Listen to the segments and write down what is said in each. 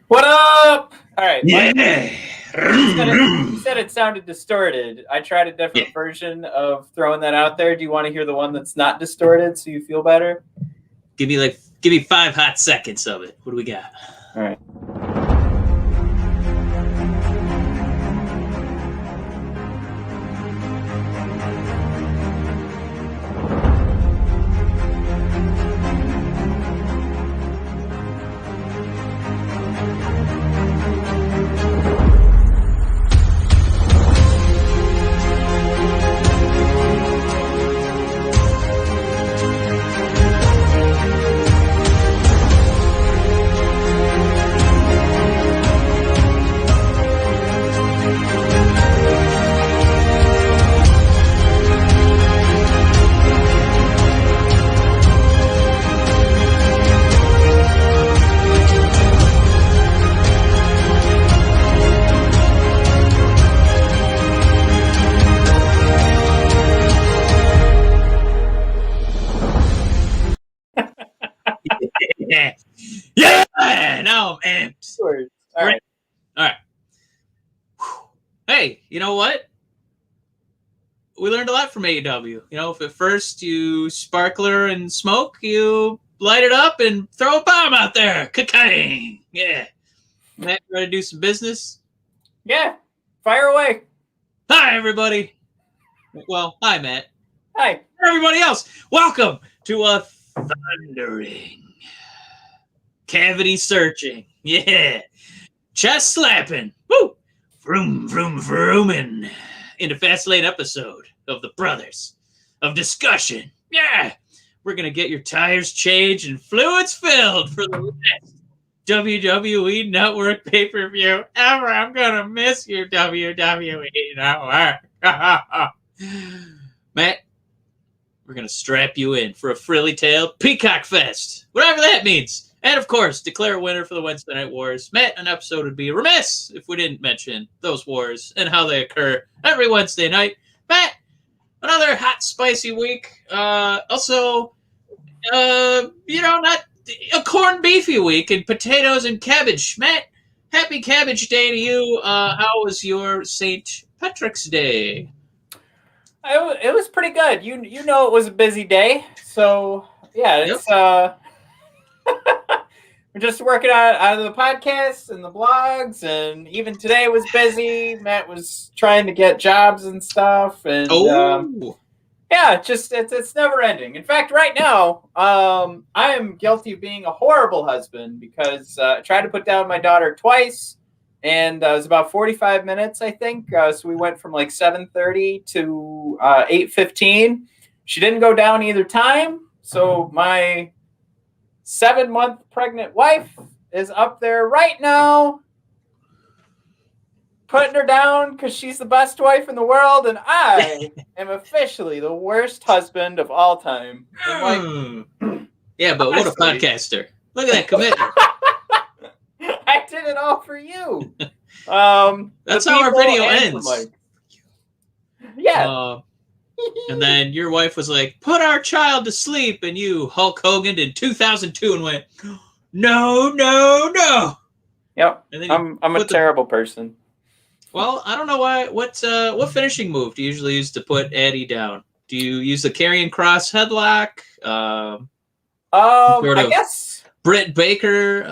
What up? All right. Yeah. You said it sounded distorted. I tried a different version of throwing that out there. Do you want to hear the one that's not distorted so you feel better? Give me 5 hot seconds of it. What do we got? All right. Yeah. Now I'm amped. All right. Hey, you know what? We learned a lot from AEW. You know, if at first you sparkler and smoke, you light it up and throw a bomb out there. Ka-kang! Yeah. Matt, ready to do some business? Yeah. Fire away. Hi, everybody. Well, hi, Matt. Hi. Everybody else, welcome to a thundering, cavity searching, chest slapping, woo, vroom, vroom, vrooming, into Fast Lane episode of the Brothers of Discussion. Yeah, we're going to get your tires changed and fluids filled for the best WWE Network pay-per-view ever. I'm going to miss you, WWE Network. Matt, we're going to strap you in for a frilly-tailed Peacock Fest, whatever that means. And, of course, declare a winner for the Wednesday Night Wars. Matt, an episode would be remiss if we didn't mention those wars and how they occur every Wednesday night. Matt, another hot, spicy week. Also, not a corned beefy week and potatoes and cabbage. Matt, happy Cabbage Day to you. How was your St. Patrick's Day? It was pretty good. You know it was a busy day. So, yeah, it's we're just working out of the podcasts and the blogs, and even today was busy. Matt was trying to get jobs and stuff, and it's never ending. In fact, right now, I am guilty of being a horrible husband because I tried to put down my daughter twice, and it was about 45 minutes, I think. So we went from like 7:30 to 8:15. She didn't go down either time, so my 7-month pregnant wife is up there right now, putting her down because she's the best wife in the world, and I am officially the worst husband of all time. Yeah, but what a podcaster. Look at that commitment. I did it all for you. That's how our video ends. Yeah. And then your wife was like, put our child to sleep, and you Hulk Hogan in 2002 and went, no. Yep. I'm a terrible person. Well, I don't know why. What finishing move do you usually use to put Addie down? Do you use the Karrion Kross headlock? I guess Britt Baker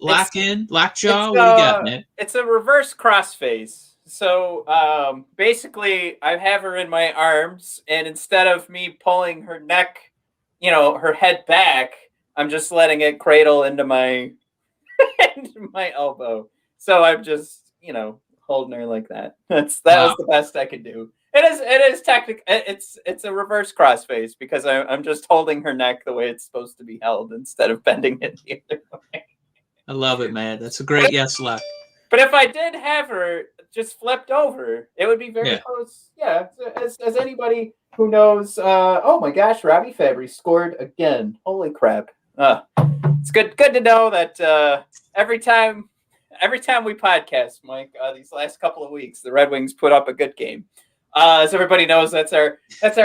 lockjaw. What do you got, man? It's a reverse crossface. So basically, I have her in my arms, and instead of me pulling her neck, her head back, I'm just letting it cradle into my into my elbow. So I'm just, holding her like that. That was the best I could do. It is technical. It's a reverse crossface because I'm just holding her neck the way it's supposed to be held instead of bending it the other way. I love it, man. That's a great yes luck. But if I did have her just flipped over, it would be very close. Yeah, as anybody who knows. Oh my gosh, Robbie Fabry scored again. Holy crap! It's good to know that every time we podcast, Mike, these last couple of weeks, the Red Wings put up a good game. As everybody knows, that's our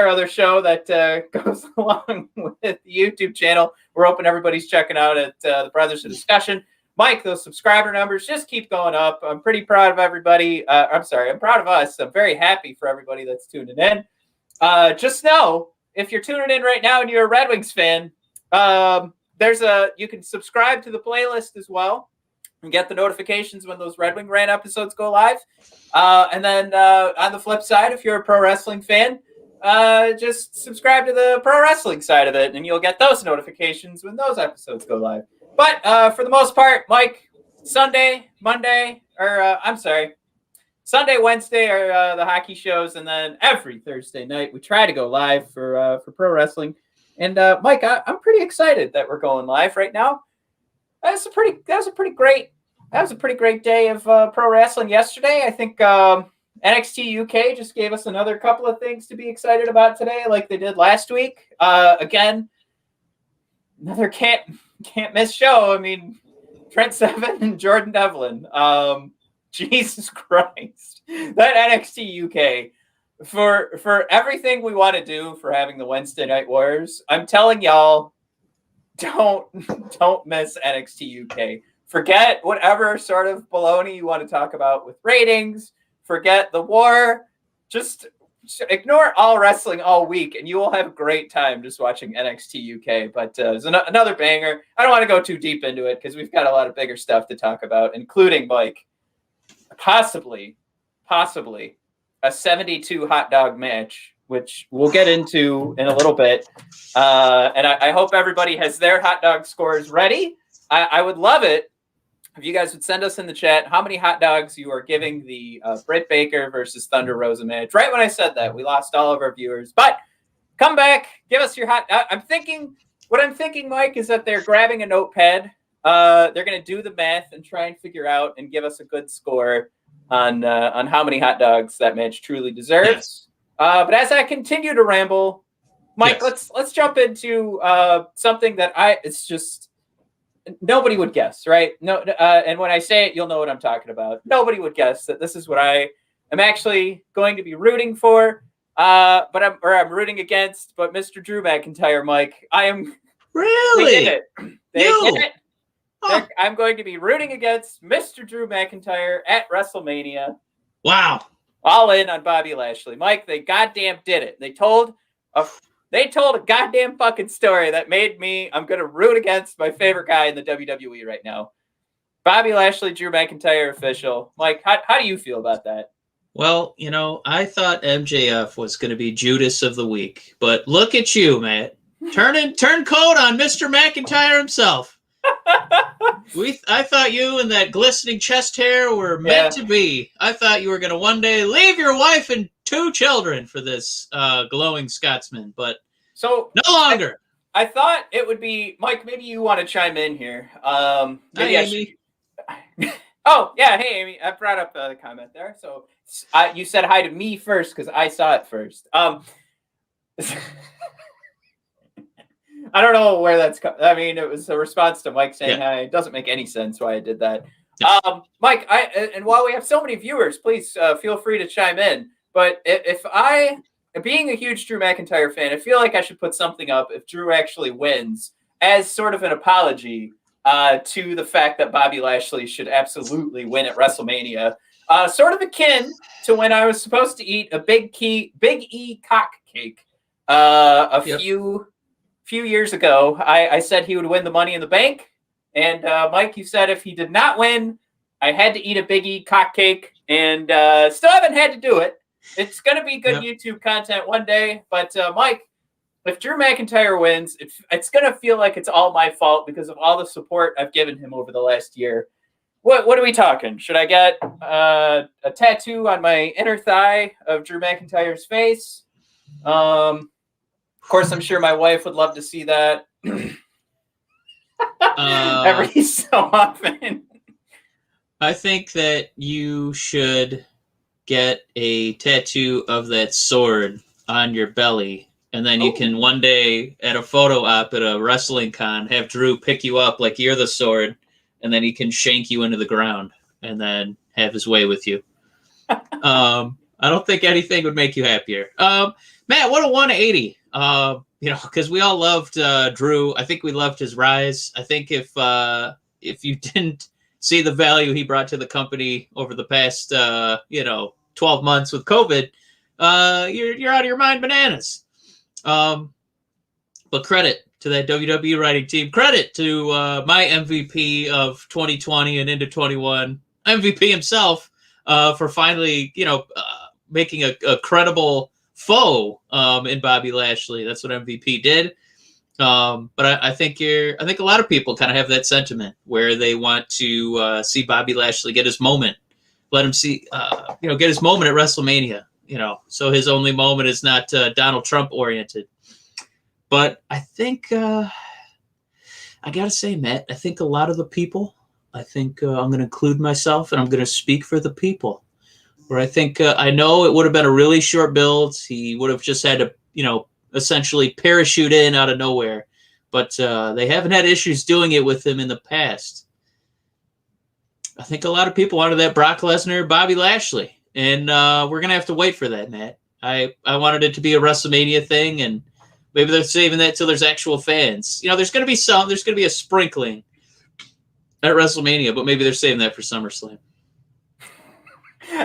other show that goes along with the YouTube channel. We're hoping everybody's checking out at the Brothers of Discussion. Mike, those subscriber numbers just keep going up. I'm pretty proud of everybody. I'm proud of us. I'm very happy for everybody that's tuning in. Just know, if you're tuning in right now and you're a Red Wings fan, you can subscribe to the playlist as well and get the notifications when those Red Wing Rant episodes go live. And then on the flip side, if you're a pro wrestling fan, just subscribe to the pro wrestling side of it, and you'll get those notifications when those episodes go live. But for the most part, Mike, Sunday, Wednesday are the hockey shows, and then every Thursday night we try to go live for pro wrestling. And Mike, I'm pretty excited that we're going live right now. That was a pretty great day of pro wrestling yesterday. I think NXT UK just gave us another couple of things to be excited about today, like they did last week. Again, another can't miss show. I mean, Trent Seven and Jordan Devlin. Jesus Christ, that NXT UK. For everything we want to do for having the Wednesday Night Wars, I'm telling y'all, don't miss NXT UK. Forget whatever sort of baloney you want to talk about with ratings. Forget the war. Just ignore all wrestling all week, and you will have a great time just watching NXT UK. But it's another banger. I don't want to go too deep into it because we've got a lot of bigger stuff to talk about, including, Mike, possibly a 72 hot dog match, which we'll get into in a little bit. And I hope everybody has their hot dog scores ready. I would love it if you guys would send us in the chat how many hot dogs you are giving the Britt Baker versus Thunder Rosa match. Right when I said that, we lost all of our viewers. But come back, give us your hot. What I'm thinking, Mike, is that they're grabbing a notepad. They're going to do the math and try and figure out and give us a good score on how many hot dogs that match truly deserves. Yes. But as I continue to ramble, Mike, let's jump into something that it's just nobody would guess, right? No, and when I say it, you'll know what I'm talking about. Nobody would guess that this is what I am actually going to be rooting for, but I'm rooting against. But Mr. Drew McIntyre, Mike, I am really. They did it. They did it. Oh. I'm going to be rooting against Mr. Drew McIntyre at WrestleMania. Wow. All in on Bobby Lashley. Mike, they goddamn did it. They told a goddamn fucking story that made me, I'm going to root against my favorite guy in the WWE right now. Bobby Lashley, Drew McIntyre official. Mike, how do you feel about that? Well, I thought MJF was going to be Judas of the week, but look at you, Matt. Turn coat on Mr. McIntyre himself. I thought you and that glistening chest hair were meant to be. I thought you were going to one day leave your wife and 2 children for this glowing Scotsman, but no longer. I thought it would be, Mike, maybe you want to chime in here. Hi, Amy. Oh, yeah. Hey, Amy. I brought up the comment there. So you said hi to me first because I saw it first. I don't know where that's coming. I mean, it was a response to Mike saying hi. It doesn't make any sense why I did that. Mike, and while we have so many viewers, please feel free to chime in. But if being a huge Drew McIntyre fan, I feel like I should put something up if Drew actually wins as sort of an apology to the fact that Bobby Lashley should absolutely win at WrestleMania. Sort of akin to when I was supposed to eat a Big E cock cake few years ago. I said he would win the Money in the Bank. And Mike, you said if he did not win, I had to eat a Big E cock cake. And still haven't had to do it. It's going to be good YouTube content one day. But Mike, if Drew McIntyre wins, it's going to feel like it's all my fault because of all the support I've given him over the last year. What are we talking? Should I get a tattoo on my inner thigh of Drew McIntyre's face? Of course, I'm sure my wife would love to see that every so often. I think that you should get a tattoo of that sword on your belly, and then you can one day at a photo op at a wrestling con have Drew pick you up like you're the sword, and then he can shank you into the ground and then have his way with you. I don't think anything would make you happier. Matt, what a 180. Because we all loved Drew. I think we loved his rise. I think if you didn't see the value he brought to the company over the past 12 months with COVID, you're out of your mind bananas. But credit to that WWE writing team. Credit to my MVP of 2020 and into 21, MVP himself, for finally, making a credible foe in Bobby Lashley. That's what MVP did. But I think a lot of people kind of have that sentiment where they want to see Bobby Lashley get his moment. Let him see, get his moment at WrestleMania. So his only moment is not Donald Trump oriented. But I think I gotta say, Matt, I think a lot of the people. I'm going to include myself, and I'm going to speak for the people. Where I think I know it would have been a really short build. He would have just had to, essentially parachute in out of nowhere. But they haven't had issues doing it with him in the past. I think a lot of people wanted that Brock Lesnar, Bobby Lashley. And we're going to have to wait for that, Matt. I wanted it to be a WrestleMania thing, and maybe they're saving that till there's actual fans. There's going to be a sprinkling at WrestleMania, but maybe they're saving that for SummerSlam.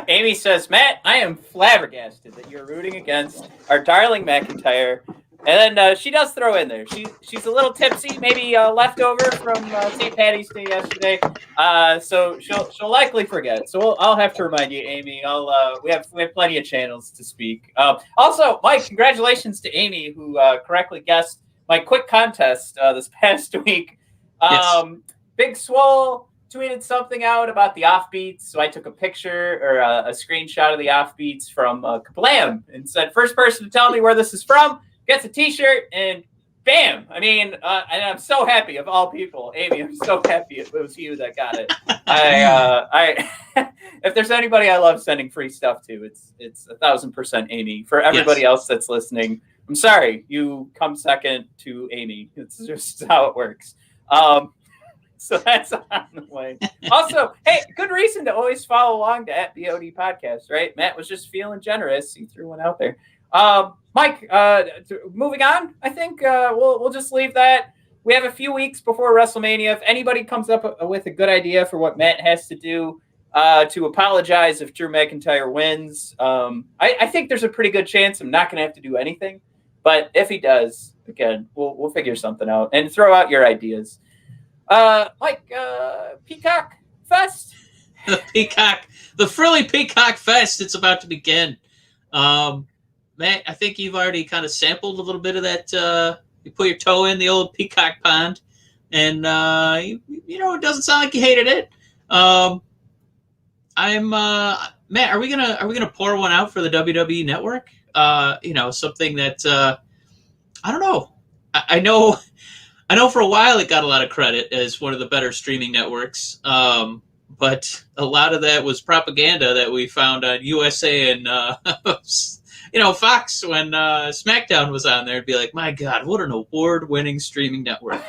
Amy says, Matt, I am flabbergasted that you're rooting against our darling McIntyre. And then she does throw in there. She's a little tipsy, maybe leftover from St. Patty's Day yesterday. So she'll likely forget. So I'll have to remind you, Amy. We have plenty of channels to speak. Also, Mike, congratulations to Amy who correctly guessed my quick contest this past week. Yes. Big Swole tweeted something out about the offbeats, so I took a picture or a screenshot of the offbeats from Kablam and said, first person to tell me where this is from gets a t-shirt, and bam! I mean, and I'm so happy, of all people, Amy, I'm so happy it was you that got it. I if there's anybody I love sending free stuff to, it's 1,000% Amy. For everybody else that's listening, I'm sorry, you come second to Amy. It's just how it works. So that's on the way. Also, hey, good reason to always follow along to @BOD Podcast, right? Matt was just feeling generous. He threw one out there. Mike, moving on, I think we'll just leave that. We have a few weeks before WrestleMania. If anybody comes up with a good idea for what Matt has to do to apologize if Drew McIntyre wins, I think there's a pretty good chance I'm not going to have to do anything. But if he does, again, we'll figure something out and throw out your ideas. Mike, Peacock Fest? The Frilly Peacock Fest, it's about to begin. Matt, I think you've already kind of sampled a little bit of that. You put your toe in the old peacock pond, and it doesn't sound like you hated it. Matt, are we gonna pour one out for the WWE Network? Something that I don't know. I know for a while it got a lot of credit as one of the better streaming networks, but a lot of that was propaganda that we found on USA and Fox when SmackDown was on there. It'd be like, my God, what an award-winning streaming network!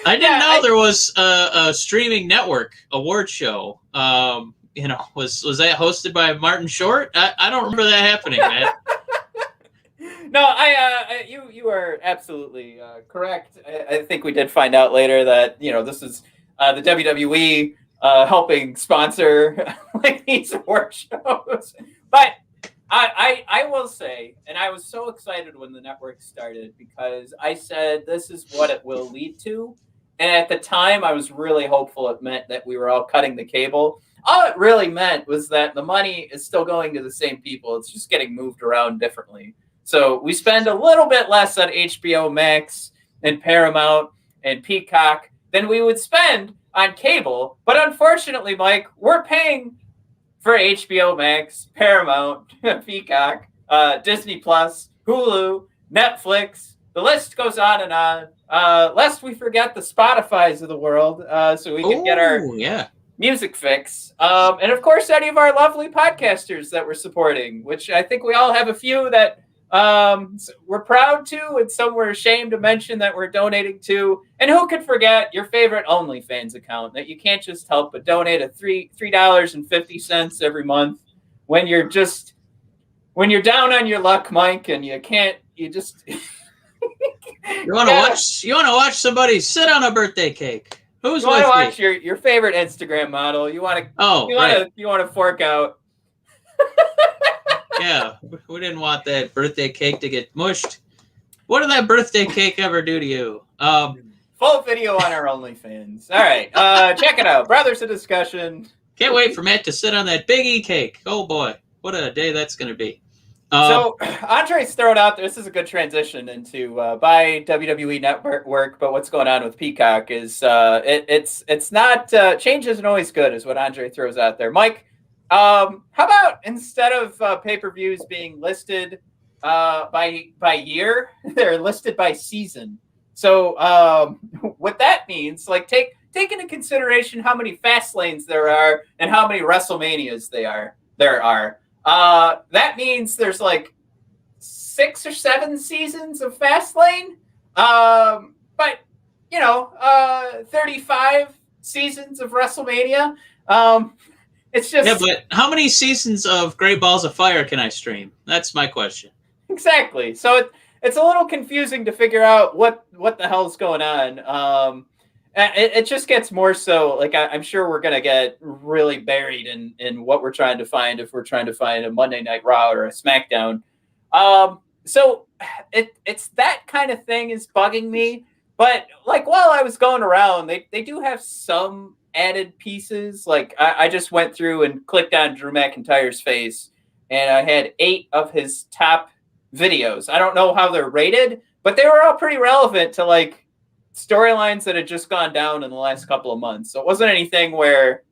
I didn't know there was a streaming network award show. Was that hosted by Martin Short? I don't remember that happening, man. No, you are absolutely correct. I think we did find out later that this is the WWE helping sponsor these award shows. But I will say, and I was so excited when the network started because I said this is what it will lead to. And at the time, I was really hopeful it meant that we were all cutting the cable. All it really meant was that the money is still going to the same people. It's just getting moved around differently. So we spend a little bit less on HBO Max and Paramount and Peacock than we would spend on cable. But unfortunately, Mike, we're paying for HBO Max, Paramount, Peacock, Disney Plus, Hulu, Netflix. The list goes on and on. Lest we forget the Spotifys of the world, so we can get our music fix. And of course, any of our lovely podcasters that we're supporting, which I think we all have a few that we're proud to, and some we're ashamed to mention that we're donating to. And who could forget your favorite OnlyFans account that you can't just help but donate at $3.50 every month when you're down on your luck, Mike, and you just you want to watch somebody sit on a birthday cake. Who's with you? Watch your favorite Instagram model. You want to fork out. Yeah, we didn't want that birthday cake to get mushed. What did that birthday cake ever do to you? Full video on our OnlyFans. All right, check it out. Brothers of Discussion. Can't wait for Matt to sit on that Big E cake. Oh boy, what a day that's going to be. So Andre's thrown out there. This is a good transition into by WWE Network, but what's going on with Peacock is it's not change isn't always good, is what Andre throws out there. Mike, how about instead of pay-per-views being listed by year, they're listed by season. So what that means, like take into consideration how many fast lanes there are and how many WrestleManias there are. That means there's like 6 or 7 seasons of Fastlane, but 35 seasons of WrestleMania. It's just but how many seasons of Great Balls of Fire can I stream? That's my question. Exactly. So it's a little confusing to figure out what the hell's going on. It just gets more so like I'm sure we're gonna get really buried in what we're trying to find if we're trying to find a Monday Night Raw or a SmackDown. So it's that kind of thing is bugging me. But like while I was going around, they do have some added pieces. Like I just went through and clicked on Drew McIntyre's face, and I had 8 of his top videos. I don't know how they're rated, but they were all pretty relevant to like storylines that had just gone down in the last couple of months. So it wasn't anything where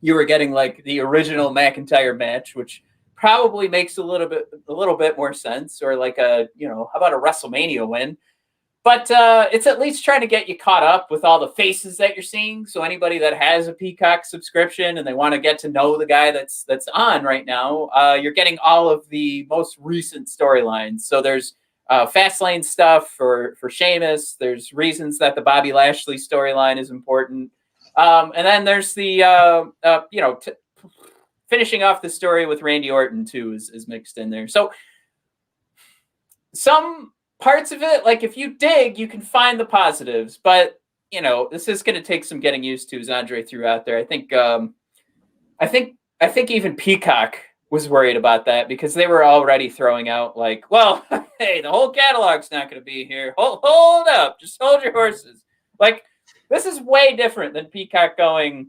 you were getting like the original McIntyre match, which probably makes a little bit more sense, or like how about a WrestleMania win? But it's at least trying to get you caught up with all the faces that you're seeing. So anybody that has a Peacock subscription and they want to get to know the guy that's on right now, you're getting all of the most recent storylines. So there's Fastlane stuff for Sheamus. There's reasons that the Bobby Lashley storyline is important. And then there's the, finishing off the story with Randy Orton too is mixed in there. So some parts of it, like if you dig, you can find the positives, but this is going to take some getting used to, as Andre threw out there. I think even Peacock was worried about that because they were already throwing out like, well, hey, the whole catalog's not going to be here. Hold up, just hold your horses. Like this is way different than Peacock going,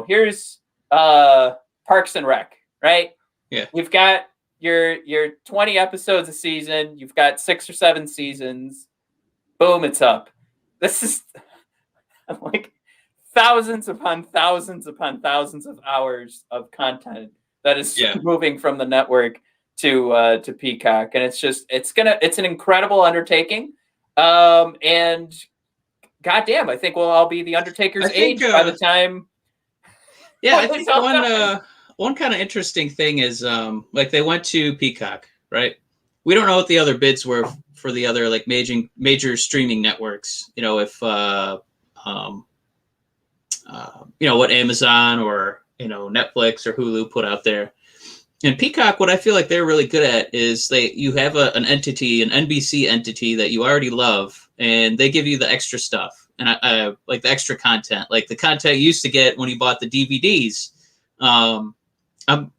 here's Parks and Rec, right? Yeah, we've got your 20 episodes a season. You've got 6 or 7 seasons. Boom, it's up. This is like thousands upon thousands upon thousands of hours of content that is moving from the network to Peacock, and it's an incredible undertaking. And goddamn, I think we'll all be the Undertaker's age by the time. Yeah, I think one kind of interesting thing is like they went to Peacock, right? We don't know what the other bids were for the other like major streaming networks. If what Amazon or Netflix or Hulu put out there. And Peacock, what I feel like they're really good at is you have an entity, an NBC entity that you already love, and they give you the extra stuff and I like the extra content, like the content you used to get when you bought the DVDs. I'm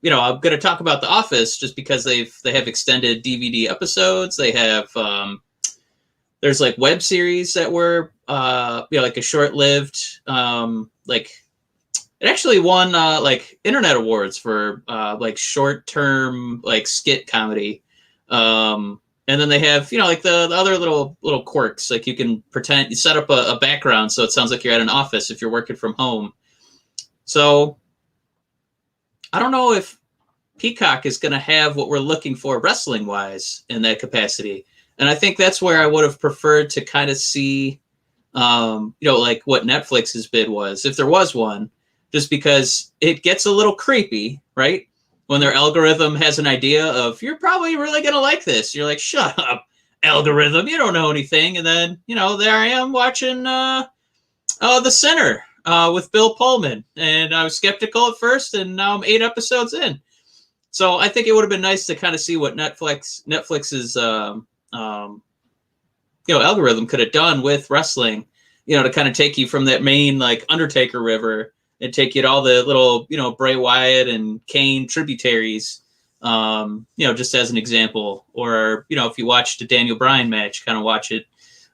going to talk about The Office just because they have extended DVD episodes. They have there's like web series that were like a short-lived it actually won like internet awards for like short-term like skit comedy. And then they have, like the other little quirks, like you can pretend you set up a background so it sounds like you're at an office if you're working from home. So I don't know if Peacock is going to have what we're looking for wrestling wise in that capacity. And I think that's where I would have preferred to kind of see, like what Netflix's bid was, if there was one, just because it gets a little creepy, right? When their algorithm has an idea of, you're probably really going to like this. You're like, shut up, algorithm. You don't know anything. And then, there I am watching The Sinner with Bill Pullman. And I was skeptical at first, and now I'm 8 episodes in. So I think it would have been nice to kind of see what Netflix's algorithm could have done with wrestling, to kind of take you from that main like Undertaker river and take you to all the little, Bray Wyatt and Kane tributaries, just as an example. Or, if you watched a Daniel Bryan match, kind of watch it,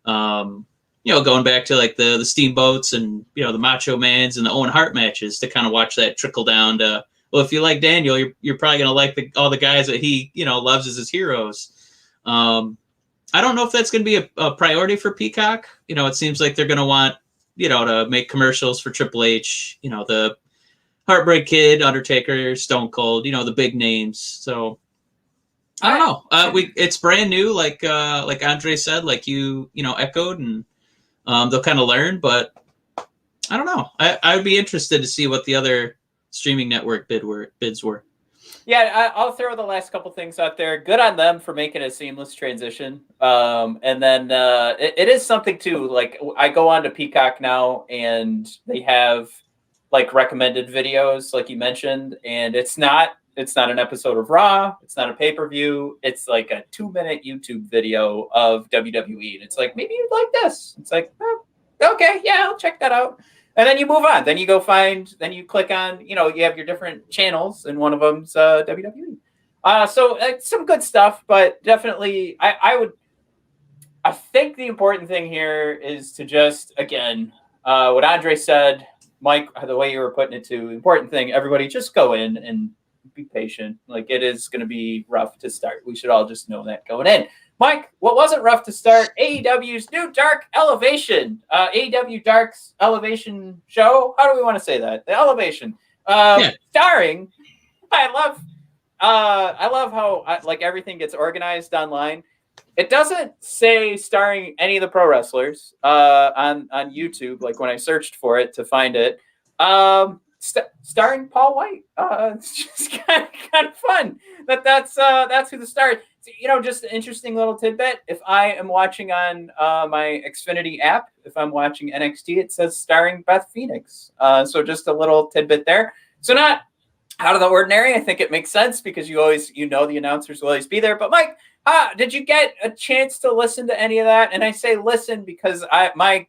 going back to like the Steamboats and, the Macho Mans and the Owen Hart matches to kind of watch that trickle down to, well, if you like Daniel, you're probably going to like all the guys that he, loves as his heroes. I don't know if that's going to be a priority for Peacock. It seems like they're going to want, to make commercials for Triple H, the Heartbreak Kid, Undertaker, Stone Cold, the big names. So I don't know. It's brand new, like Andre said, like you echoed, and they'll kind of learn. But I don't know. I would be interested to see what the other streaming network bids were. Yeah, I'll throw the last couple things out there. Good on them for making a seamless transition. And then it is something too. Like I go on to Peacock now, and they have like recommended videos, like you mentioned, and it's not an episode of Raw. It's not a pay-per-view. It's like a 2-minute YouTube video of WWE, and it's like, maybe you'd like this. It's like, okay, yeah, I'll check that out. And then you move on. Then you go then you click on, you have your different channels, and one of them's WWE. So some good stuff, but definitely I think the important thing here is to just, again, what Andre said, Mike, the way you were putting it too, important thing, everybody just go in and be patient. Like, it is going to be rough to start. We should all just know that going in. Mike, what wasn't rough to start? AEW's new Dark Elevation. AEW Dark's Elevation show. How do we want to say that? The Elevation. Starring, I love how like everything gets organized online. It doesn't say starring any of the pro wrestlers on YouTube, like when I searched for it to find it. Starring Paul White. It's just kind of fun. That's who the star is. Just an interesting little tidbit. If I am watching on my Xfinity app, if I'm watching NXT, it says starring Beth Phoenix. So just a little tidbit there. So not out of the ordinary. I think it makes sense because the announcers will always be there. But Mike, did you get a chance to listen to any of that? And I say listen because my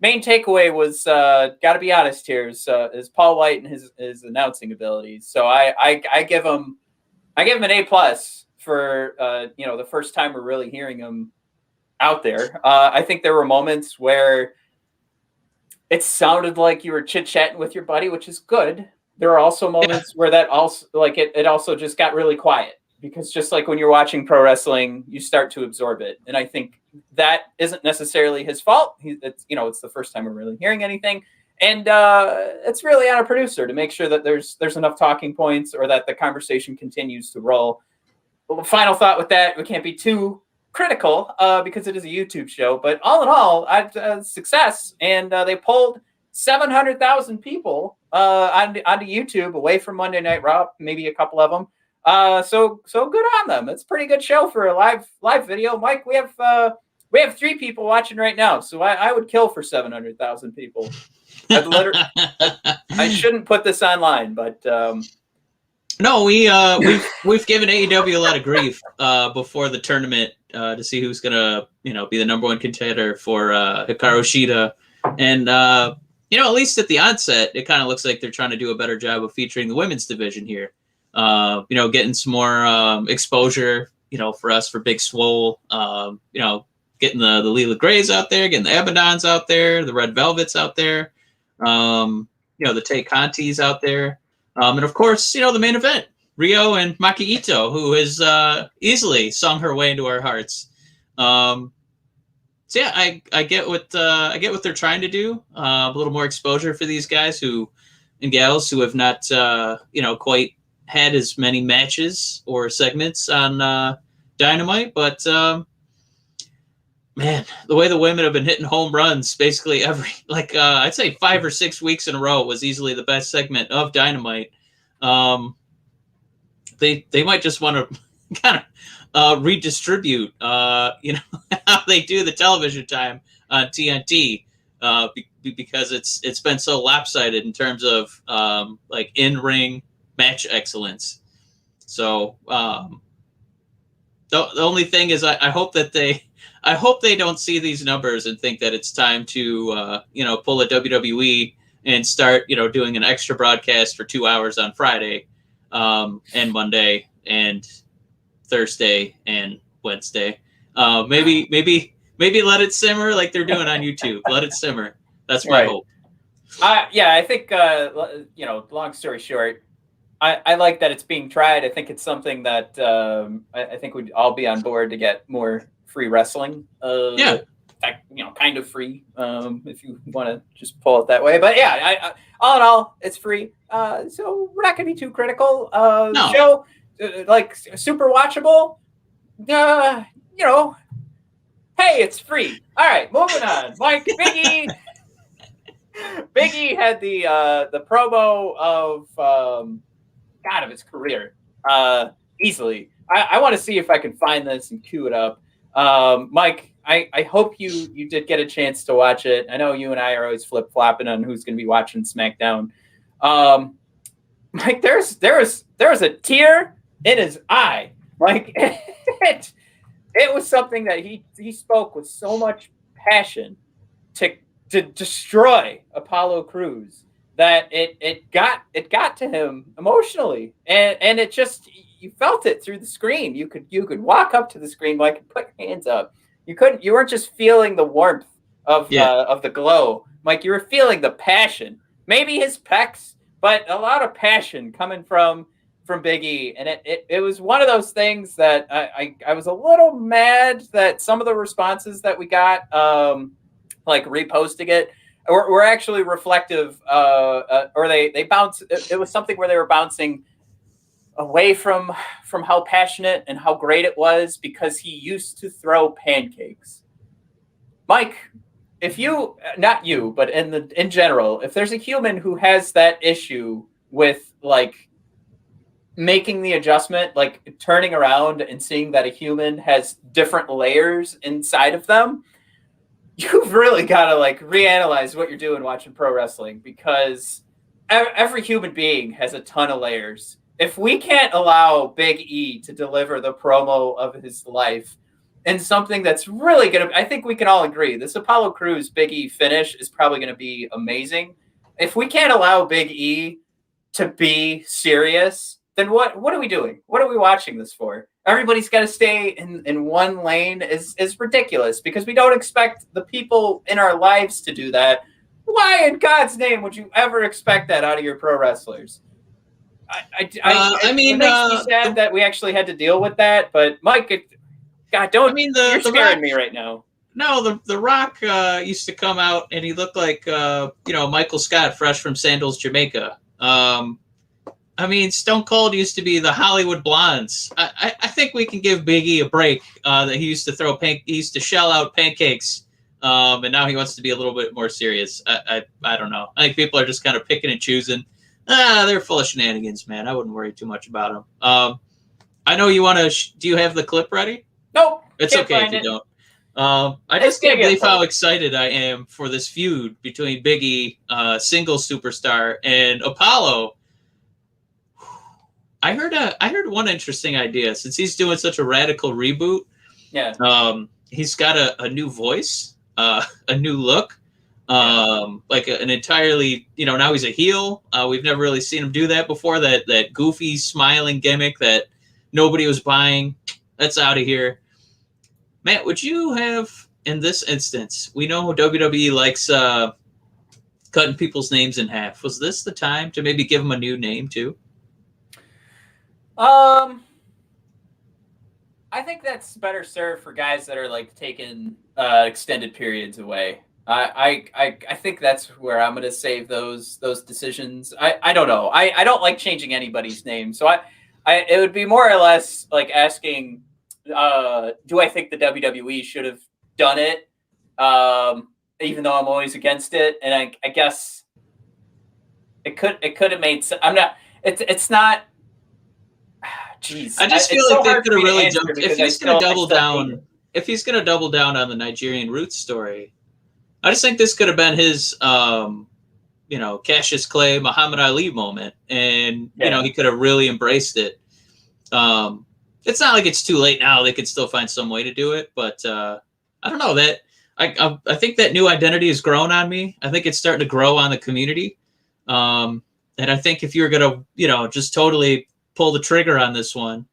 main takeaway was, got to be honest here, is Paul White and his announcing abilities. So I give him an A+ for the first time we're really hearing him out there. I think there were moments where it sounded like you were chit-chatting with your buddy, which is good. There are also moments where that also it also just got really quiet, because just like when you're watching pro wrestling, you start to absorb it. And I think that isn't necessarily his fault. It's the first time we're really hearing anything. And it's really on a producer to make sure that there's enough talking points, or that the conversation continues to roll. Well, the final thought with that, we can't be too critical because it is a YouTube show. But all in all, success. And they pulled 700,000 people onto YouTube away from Monday Night Raw, maybe a couple of them. So good on them. It's a pretty good show for a live video. Mike, we have 3 people watching right now, so I would kill for 700,000 people. I shouldn't put this online, but no, we've given AEW a lot of grief before the tournament to see who's gonna be the number 1 contender for Hikaru Shida, and at least at the onset, it kind of looks like they're trying to do a better job of featuring the women's division here. Getting some more exposure, for us, for Big Swole, getting the Leela Grays out there, getting the Abaddons out there, the Red Velvets out there, the Tay Contis out there. And of course, the main event, Rio and Maki Ito, who has easily sung her way into our hearts. So yeah, I get what they're trying to do. A little more exposure for these guys and gals who have not quite had as many matches or segments on Dynamite, but man, the way the women have been hitting home runs basically every I'd say 5 or 6 weeks in a row was easily the best segment of Dynamite. They might just want to kind of redistribute how they do the television time on TNT because it's been so lopsided in terms of in-ring match excellence. So the only thing is I hope they don't see these numbers and think that it's time to pull a WWE and start doing an extra broadcast for 2 hours on Friday and Monday and Thursday and Wednesday. Maybe let it simmer like they're doing on YouTube. Let it simmer. That's my hope. I think long story short, I like that it's being tried. I think it's something that I think we'd all be on board to get more free wrestling. Kind of free if you want to just pull it that way. But yeah, all in all, it's free. So we're not going to be too critical. No. The show, super watchable. Hey, it's free. All right, moving on. Mike, Biggie had the promo of his career easily. I want to see if I can find this and cue it up. Mike, I hope you did get a chance to watch it. I know you and I are always flip-flopping on who's going to be watching SmackDown. Mike, there was a tear in his eye. Like it was something that he spoke with so much passion to destroy Apollo Crews that it got to him emotionally, and it just, you felt it through the screen. You could walk up to the screen, Mike, and put your hands up. You weren't just feeling the warmth of the glow, Mike. You were feeling the passion. Maybe his pecs, but a lot of passion coming from Big E. And it was one of those things that I was a little mad that some of the responses that we got, reposting it, were actually reflective, or they bounced. It was something where they were bouncing away from how passionate and how great it was because he used to throw pancakes. Mike, if you, not you, but in general, if there's a human who has that issue with making the adjustment, turning around and seeing that a human has different layers inside of them, you've really got to reanalyze what you're doing watching pro wrestling, because every human being has a ton of layers. If we can't allow Big E to deliver the promo of his life and something that's really going to, I think we can all agree, this Apollo Crews Big E finish is probably going to be amazing. If we can't allow Big E to be serious, then what are we doing? What are we watching this for? Everybody's got to stay in one lane is ridiculous, because we don't expect the people in our lives to do that. Why in God's name would you ever expect that out of your pro wrestlers? It makes me sad that we actually had to deal with that. But Mike, you're scaring me right now. No, the Rock used to come out and he looked like Michael Scott, fresh from Sandals, Jamaica. Stone Cold used to be the Hollywood Blondes. I think we can give Big E a break. That he used to he used to shell out pancakes, and now he wants to be a little bit more serious. I don't know. I think people are just kind of picking and choosing. They're full of shenanigans, man. I wouldn't worry too much about them. I know you want to. Do you have the clip ready? Nope. It's okay if you don't. I just can't believe how excited I am for this feud between Big E, single superstar, and Apollo. I heard one interesting idea. Since he's doing such a radical reboot, he's got a new voice, a new look. An entirely, now he's a heel. We've never really seen him do that before. That goofy smiling gimmick that nobody was buying. That's out of here. Matt, would you have, in this instance, we know WWE likes cutting people's names in half. Was this the time to maybe give him a new name too? I think that's better served for guys that are like taking extended periods away. I think that's where I'm gonna save those decisions. I don't know. I don't like changing anybody's name, so I it would be more or less like asking, do I think the WWE should have done it? Even though I'm always against it, and I guess it could have made. I'm not. It's not. Jeez, I just feel it's like so they hard could for have me to really answer jumped if because he's going to double I still hate down. it. If he's going to double down on the Nigerian roots story, I just think this could have been his, Cassius Clay, Muhammad Ali moment, and Yeah. he could have really embraced it. It's not like it's too late now; they could still find some way to do it, but I don't know that. I think that new identity has grown on me. I think it's starting to grow on the community, and I think if you're gonna, just totally pull the trigger on this one,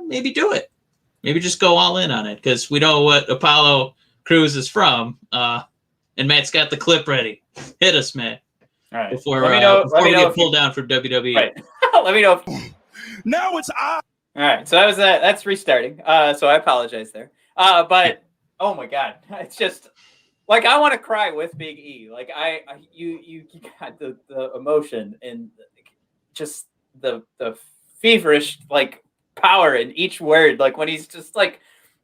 maybe do it. Maybe just go all in on it because we know what Apollo Crews is from. And Matt's got the clip ready. Hit us, Matt. All right. Before Let me we know get pulled down from WWE. Right. Let me know. Now it's on. All right. So that was that. That's restarting. So I apologize there. But oh my God, it's just like I want to cry with Big E. Like you got the emotion and just the feverish like power in each word. Like when he's just like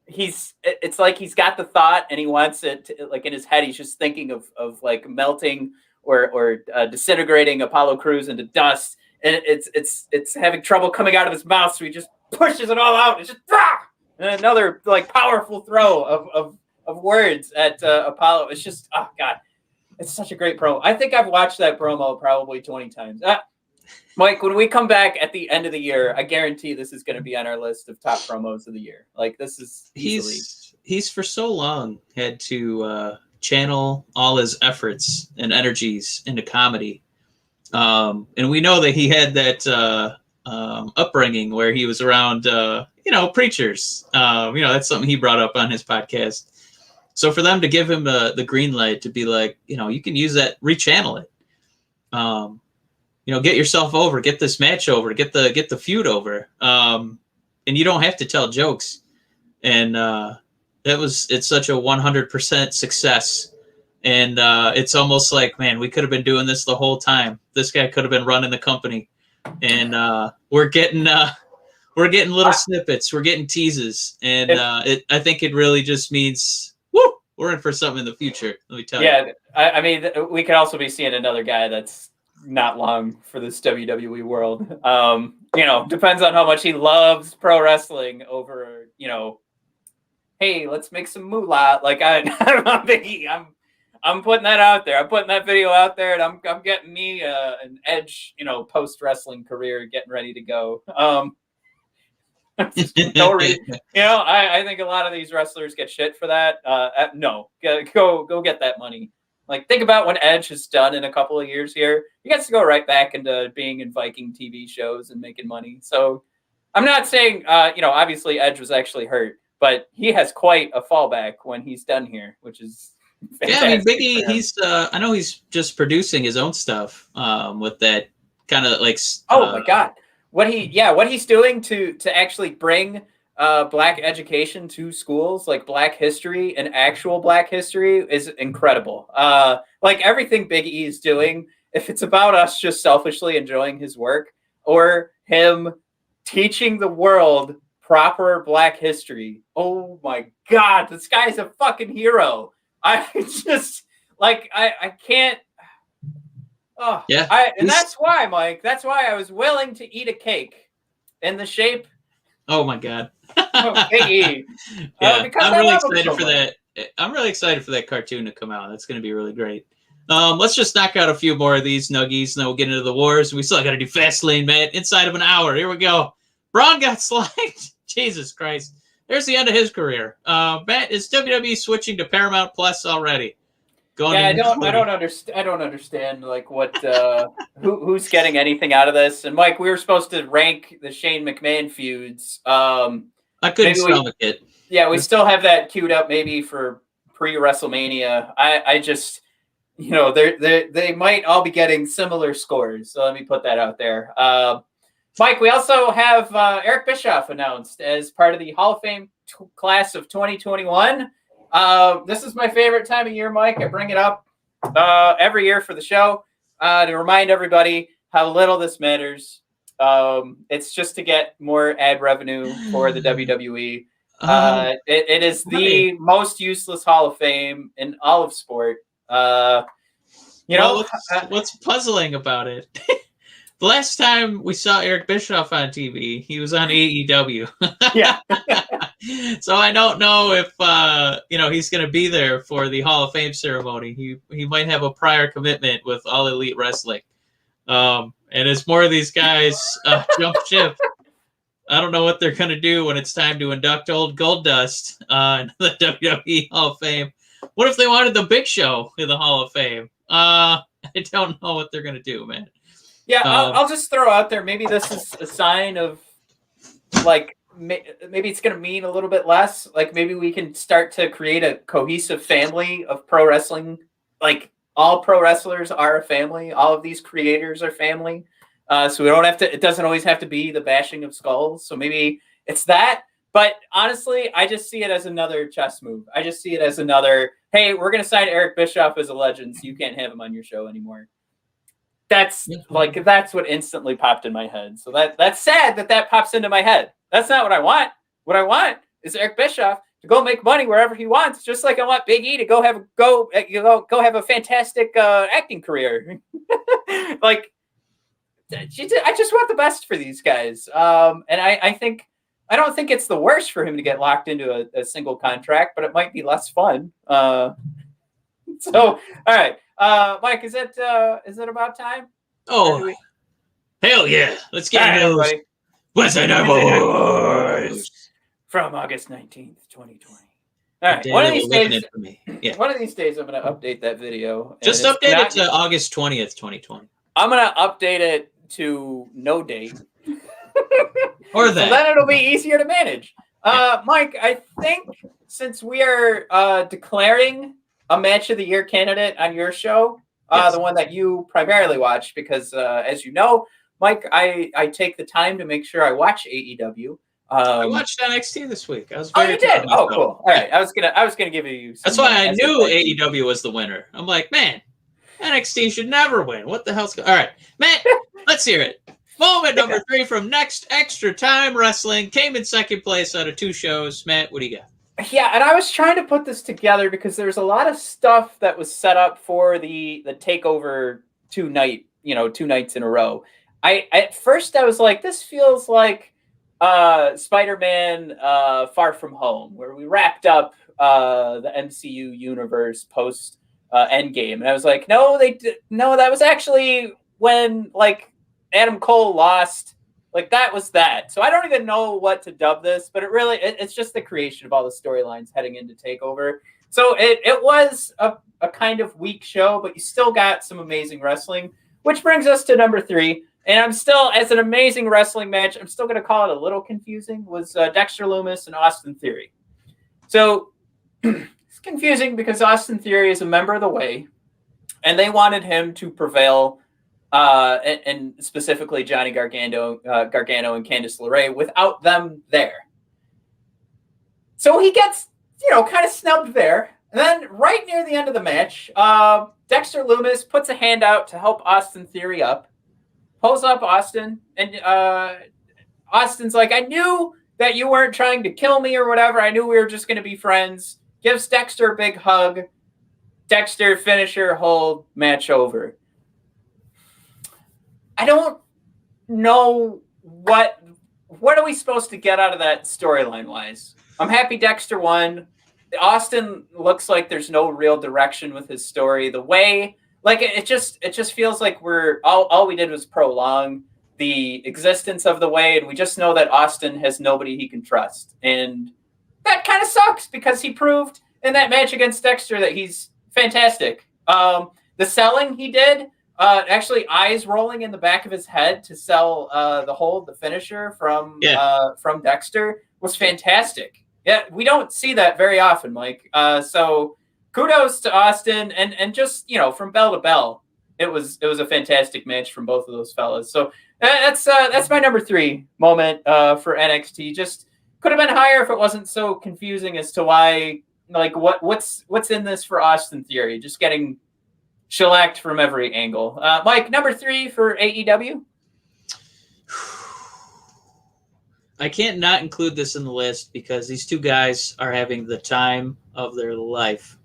it's like he's got the thought and he wants it to, like in his head. He's just thinking of like melting or disintegrating Apollo Crews into dust, and it's having trouble coming out of his mouth. So he just pushes it all out. It's just and another like powerful throw of words at Apollo. It's just oh God, it's such a great promo. I think I've watched that promo probably 20 times. Mike, when we come back at the end of the year, I guarantee this is going to be on our list of top promos of the year. Like this is easily. He's for so long had to channel all his efforts and energies into comedy, and we know that he had that upbringing where he was around preachers. That's something he brought up on his podcast. So for them to give him the green light to be like, you can use that, rechannel it. Get yourself over, get this match over, get the feud over. And you don't have to tell jokes. And it's such a 100% success. And it's almost like, man, we could have been doing this the whole time. This guy could have been running the company. And we're getting little snippets, we're getting teases. And I think it really just means, woo, we're in for something in the future. Let me tell you. Yeah, I mean, we could also be seeing another guy that's not long for this WWE world. Depends on how much he loves pro wrestling over, hey, let's make some moolah. Like I'm putting that out there. I'm putting that video out there, and I'm getting me an Edge, post wrestling career, getting ready to go. No reason. I think a lot of these wrestlers get shit for that. No, go get that money. Like, think about what Edge has done in a couple of years here. He gets to go right back into being in Viking TV shows and making money. So I'm not saying, obviously Edge was actually hurt, but he has quite a fallback when he's done here, which is fantastic. Yeah, I mean, Biggie, he's, I know he's just producing his own stuff with that kind of like. Oh my God. What he's doing to actually bring Black education to schools, like Black history and actual Black history, is incredible. Like everything Big E is doing, if it's about us just selfishly enjoying his work or him teaching the world proper Black history, oh my God, this guy's a fucking hero. I just like I can't. Oh yeah, and that's why, Mike. That's why I was willing to eat a cake in the shape. Oh my God. Big E. Yeah, I'm really excited for that. I'm really excited for that cartoon to come out. That's going to be really great. Let's just knock out a few more of these nuggies, and then we'll get into the wars. We still got to do Fastlane, man. Inside of an hour. Here we go. Braun got slimed. Jesus Christ. There's the end of his career. Matt, is WWE switching to Paramount Plus already? I don't understand like what who's getting anything out of this. And Mike, we were supposed to rank the Shane McMahon feuds. I couldn't stomach it. Yeah, we still have that queued up maybe for pre-WrestleMania. I just they might all be getting similar scores. So let me put that out there. Mike, we also have Eric Bischoff announced as part of the Hall of Fame class of 2021. This is my favorite time of year, Mike. I bring it up every year for the show to remind everybody how little this matters. It's just to get more ad revenue for the WWE. It is the most useless Hall of Fame in all of sport. What's puzzling about it? The last time we saw Eric Bischoff on TV, he was on AEW. Yeah. So I don't know if he's going to be there for the Hall of Fame ceremony. He might have a prior commitment with All Elite Wrestling. And as more of these guys jump ship, I don't know what they're going to do when it's time to induct old Goldust into the WWE Hall of Fame. What if they wanted the Big Show in the Hall of Fame? I don't know what they're going to do, man. Yeah, I'll just throw out there. Maybe this is a sign of, like, maybe it's going to mean a little bit less. Like, maybe we can start to create a cohesive family of pro wrestling. Like, all pro wrestlers are a family. All of these creators are family. So we don't have to. It doesn't always have to be the bashing of skulls. So maybe it's that. But honestly, I just see it as another chess move. I just see it as another, hey, we're going to sign Eric Bischoff as a legend, so you can't have him on your show anymore. That's what instantly popped in my head. So that's sad that pops into my head. That's not what I want. What I want is Eric Bischoff to go make money wherever he wants, just like I want Big E to go have a fantastic acting career. Like, I just want the best for these guys. And I don't think it's the worst for him to get locked into a single contract, but it might be less fun. So, all right. Mike, is it about time? Oh, hell yeah. Let's get into those Wednesday Night Wars from August 19th, 2020. All right. One of these days, I'm going to update that video. Just update it to August 20th, 2020. I'm going to update it to no date. Or that. So then it'll be easier to manage. Mike, I think since we are declaring a match of the year candidate on your show, the one that you primarily watch, because as you know, Mike, I take the time to make sure I watch AEW. I watched NXT this week. I was you did? Oh, cool. All right. I was gonna give you. That's why I knew AEW was the winner. I'm like, man, NXT should never win. What the hell's going? All right, Matt, let's hear it. Moment number 3 from Next Extra Time Wrestling came in second place out of 2 shows. Matt, what do you got? Yeah, and I was trying to put this together because there's a lot of stuff that was set up for the takeover 2 nights in a row. At first I was like, this feels like Spider-Man Far From Home, where we wrapped up the MCU universe post Endgame, and I was like, no, that was actually when like Adam Cole lost. Like, that was that. So I don't even know what to dub this, but it's just the creation of all the storylines heading into TakeOver. So it was a kind of weak show, but you still got some amazing wrestling, which brings us to number 3. And I'm still, as an amazing wrestling match, I'm still going to call it a little confusing, was Dexter Lumis and Austin Theory. So it's confusing because Austin Theory is a member of the Way, and they wanted him to prevail, and specifically Johnny Gargano and Candice LeRae, without them there. So he gets, kind of snubbed there. And then right near the end of the match, Dexter Lumis puts a hand out to help Austin Theory up, pulls up Austin, and Austin's like, I knew that you weren't trying to kill me or whatever. I knew we were just going to be friends. Gives Dexter a big hug. Dexter, finisher, hold, match over. I don't know what are we supposed to get out of that storyline-wise. I'm happy Dexter won. Austin looks like there's no real direction with his story. The Way, like, it just feels like we're all we did was prolong the existence of the Way, and we just know that Austin has nobody he can trust. And that kind of sucks because he proved in that match against Dexter that he's fantastic. The selling he did, actually eyes rolling in the back of his head to sell the finisher from Dexter was fantastic. Yeah, we don't see that very often, Mike. So kudos to Austin, and just, from bell to bell. it was a fantastic match from both of those fellas. So that's my number 3 moment for NXT. Just could have been higher if it wasn't so confusing as to why, like, what's in this for Austin Theory, just getting shellacked from every angle. Mike, number 3 for AEW. I can't not include this in the list because these two guys are having the time of their life.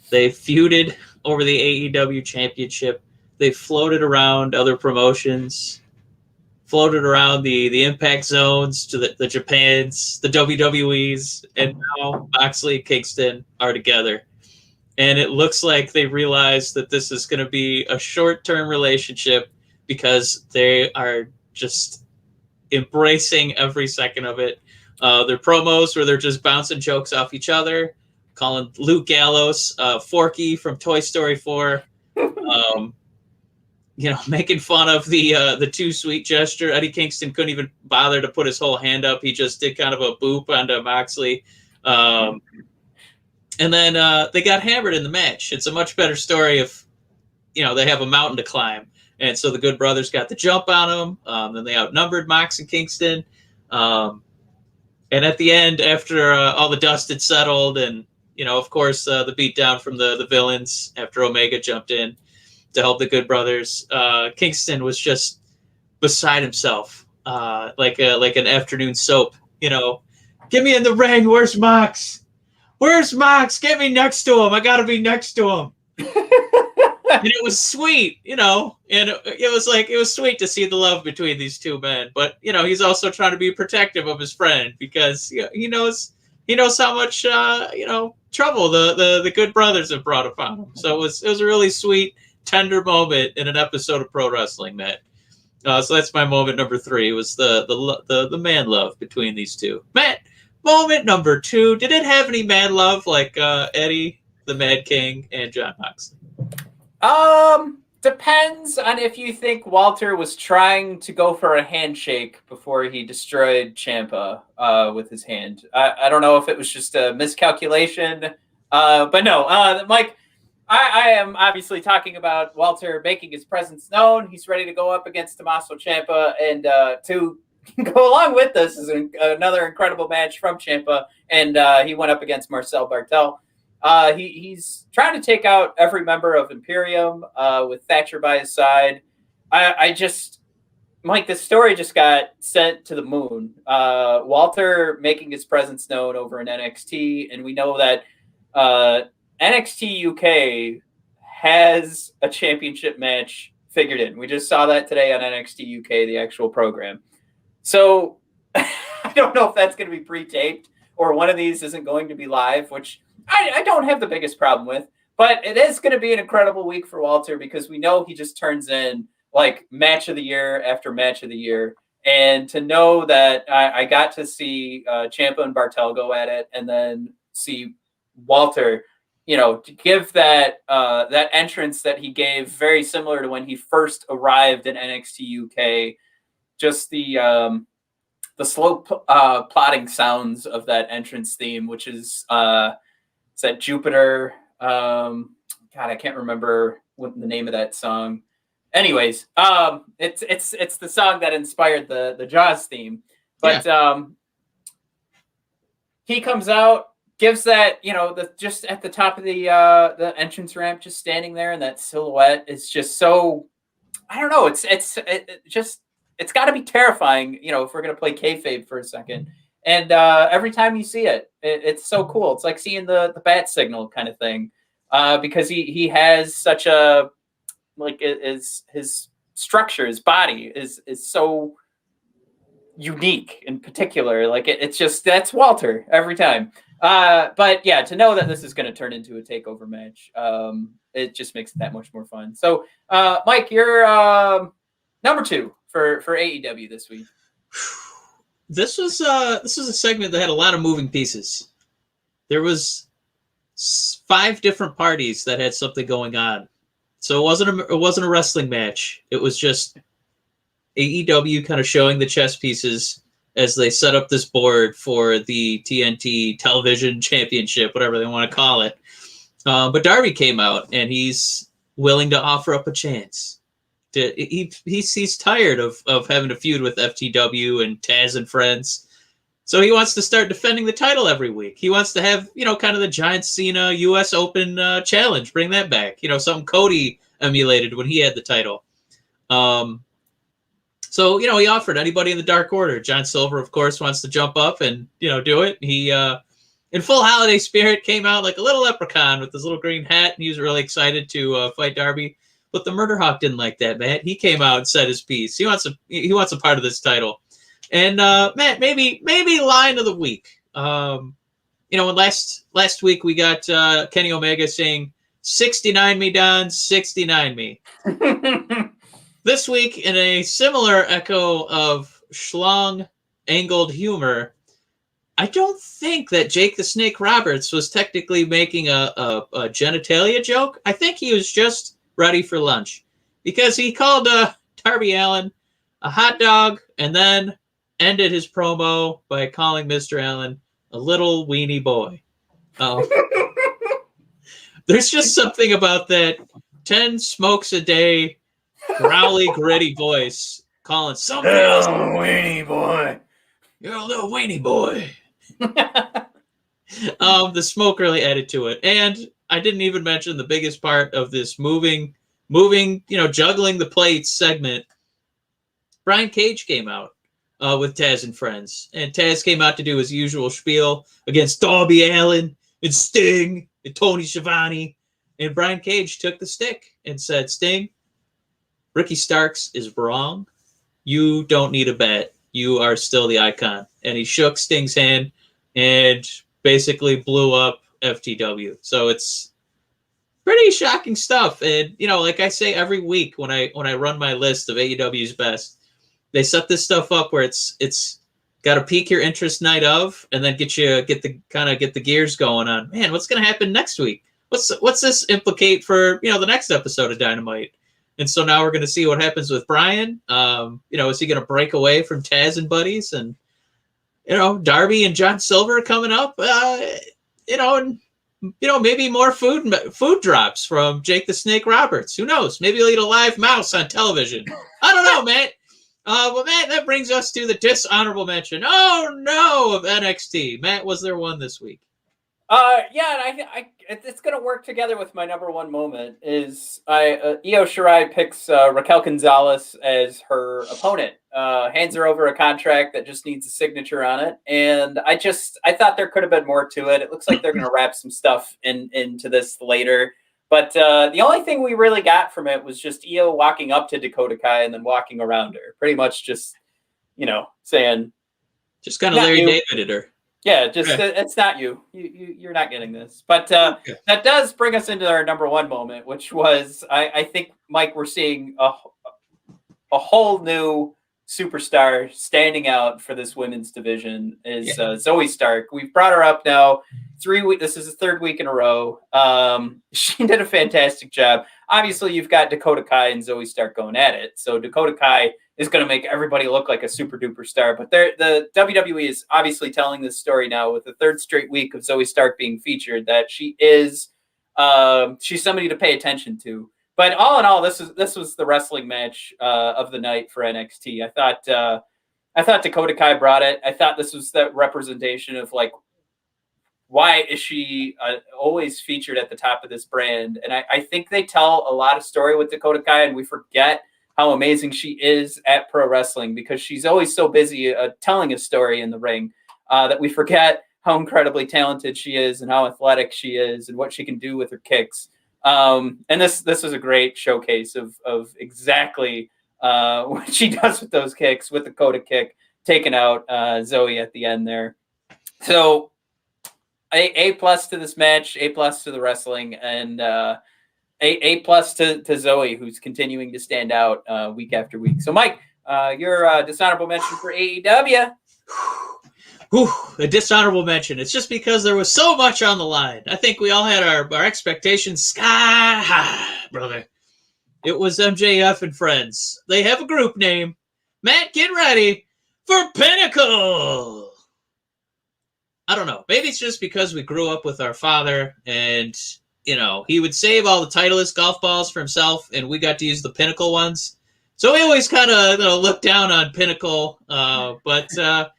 They feuded over the AEW championship. They floated around other promotions, floated around the Impact Zones to the Japans, the WWEs, and now Moxley and Kingston are together. And it looks like they realized that this is going to be a short-term relationship because they are just embracing every second of it. Their promos where they're just bouncing jokes off each other, calling Luke Gallows Forky from Toy Story 4, making fun of the too sweet gesture. Eddie Kingston couldn't even bother to put his whole hand up. He just did kind of a boop onto Moxley. And then they got hammered in the match. It's a much better story if, they have a mountain to climb. And so the Good Brothers got the jump on them. Then they outnumbered Mox and Kingston. And at the end, after all the dust had settled and, of course, the beatdown from the villains after Omega jumped in to help the Good Brothers, Kingston was just beside himself, like an afternoon soap. Get me in the ring. Where's Mox? Where's Mox? Get me next to him. I got to be next to him. And it was sweet, and it was sweet to see the love between these two men. But, he's also trying to be protective of his friend because he knows how much, trouble the Good Brothers have brought upon him. So it was a really sweet, tender moment in an episode of pro wrestling, Matt. So that's my moment number 3 was the man love between these two. Matt, moment number 2. Did it have any man love like Eddie, the Mad King, and John Moxley? Depends on if you think Walter was trying to go for a handshake before he destroyed Ciampa with his hand. I don't know if it was just a miscalculation, but no, Mike, I am obviously talking about Walter making his presence known. He's ready to go up against Tommaso Ciampa, and to go along with this is another incredible match from Ciampa, and he went up against Marcel Bartel. He's trying to take out every member of Imperium with Thatcher by his side. Mike, this story just got sent to the moon. Walter making his presence known over in NXT, and we know that NXT UK has a championship match figured in. We just saw that today on NXT UK, the actual program. So I don't know if that's going to be pre-taped or one of these isn't going to be live, which I don't have the biggest problem with, but it is going to be an incredible week for Walter because we know he just turns in like match of the year after match of the year. And to know that I got to see Ciampa and Bartel go at it and then see Walter, to give that entrance that he gave very similar to when he first arrived in NXT UK, just the slow plotting sounds of that entrance theme, which is it's that Jupiter. God, I can't remember what the name of that song. Anyways, it's the song that inspired the Jaws theme. But he comes out, gives that, just at the top of the entrance ramp, just standing there, and that silhouette is just so. I don't know. It's got to be terrifying, if we're gonna play kayfabe for a second. And every time you see it, it's so cool. It's like seeing the bat signal kind of thing, because he has such a his structure, his body is so unique in particular. Like it's just that's Walter every time. But yeah, to know that this is going to turn into a takeover match, it just makes it that much more fun. So, Mike, you're number 2 for AEW this week. This was a segment that had a lot of moving pieces. There was 5 different parties that had something going on. So it wasn't a wrestling match. It was just AEW kind of showing the chess pieces as they set up this board for the TNT Television Championship, whatever they want to call it. But Darby came out, and he's willing to offer up a chance. He's tired of having to feud with FTW and Taz and friends. So he wants to start defending the title every week. He wants to have, kind of the Giant Cena U.S. Open challenge. Bring that back. Something Cody emulated when he had the title. So, he offered anybody in the Dark Order. John Silver, of course, wants to jump up and, do it. He, in full holiday spirit, came out like a little leprechaun with his little green hat, and he was really excited to fight Darby. But the Murder Hawk didn't like that, Matt. He came out and said his piece. He wants a part of this title. And Matt, maybe line of the week. When last week we got Kenny Omega saying, 69 me, Don, 69 me. This week, in a similar echo of schlong angled humor, I don't think that Jake the Snake Roberts was technically making a genitalia joke. I think he was just ready for lunch, because he called Darby Allin a hot dog and then ended his promo by calling Mr. Allen a little weenie boy. There's just something about that 10 smokes a day, growly, gritty voice calling somebody else a weenie boy. You're a little weenie boy. The smoke really added to it. And I didn't even mention the biggest part of this moving, juggling the plates segment. Brian Cage came out with Taz and friends. And Taz came out to do his usual spiel against Darby Allin and Sting and Tony Schiavone. And Brian Cage took the stick and said, Sting, Ricky Starks is wrong. You don't need a bet. You are still the icon. And he shook Sting's hand and basically blew up FTW. So it's pretty shocking stuff. And, like I say every week when I run my list of AEW's best, they set this stuff up where it's got to pique your interest night of, and then get the gears going on. Man, what's going to happen next week? What's this implicate for, the next episode of Dynamite? And so now we're going to see what happens with Brian. Is he going to break away from Taz and buddies? And, Darby and John Silver coming up, maybe more food drops from Jake the Snake Roberts. Who knows? Maybe he'll eat a live mouse on television. I don't know, Matt. Well, Matt, that brings us to the dishonorable mention. Oh, no, of NXT. Matt, was there one this week? Yeah, and it's going to work together with my number one moment. Is Io Shirai picks Raquel Gonzalez as her opponent, hands her over a contract that just needs a signature on it, and I thought there could have been more to it. It looks like they're going to wrap some stuff into this later, but the only thing we really got from it was just Io walking up to Dakota Kai and then walking around her, pretty much just saying, just kind of Larry Davided her. Yeah, it's not you. You're not getting this. But that does bring us into our number one moment, which was, I think, Mike, we're seeing a whole new superstar standing out for this women's division is Zoe Stark. We've brought her up now 3 weeks. This is the third week in a row. She did a fantastic job. Obviously, you've got Dakota Kai and Zoe Stark going at it. So Dakota Kai is going to make everybody look like a super duper star. But the WWE is obviously telling this story now with the third straight week of Zoe Stark being featured, that she is she's somebody to pay attention to. But all in all, this was the wrestling match of the night for NXT. I thought Dakota Kai brought it. I thought this was that representation of, like, why is she always featured at the top of this brand? And I think they tell a lot of story with Dakota Kai, and we forget how amazing she is at pro wrestling because she's always so busy telling a story in the ring that we forget how incredibly talented she is and how athletic she is and what she can do with her kicks. And this was a great showcase of exactly what she does with those kicks, with the Coda kick, taking out Zoe at the end there. So A+ to this match, A+ to the wrestling, and A+ to Zoe, who's continuing to stand out week after week. So, Mike, your dishonorable mention for AEW. Whew, a dishonorable mention. It's just because there was so much on the line. I think we all had our expectations sky high, brother. It was MJF and friends. They have a group name. Matt, get ready for Pinnacle. I don't know. Maybe it's just because we grew up with our father and he would save all the Titleist golf balls for himself, and we got to use the Pinnacle ones. So we always kind of looked down on Pinnacle, but MJF,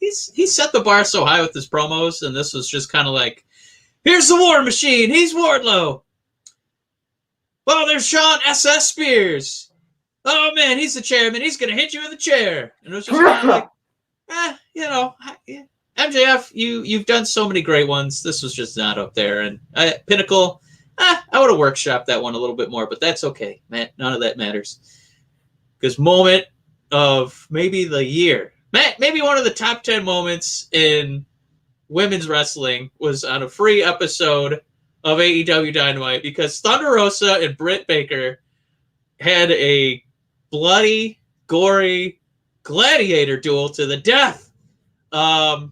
he set the bar so high with his promos, and this was just kind of like, here's the War Machine, he's Wardlow. Oh, there's Sean S.S. Spears. Oh man, he's the chairman, he's gonna hit you with a chair. And it was just kind of like, MJF, you've done so many great ones. This was just not up there. And Pinnacle, I would have workshopped that one a little bit more, but that's okay, man. None of that matters. Because moment of maybe the year, maybe one of the top 10 moments in women's wrestling was on a free episode of AEW Dynamite, because Thunder Rosa and Britt Baker had a bloody, gory gladiator duel to the death. My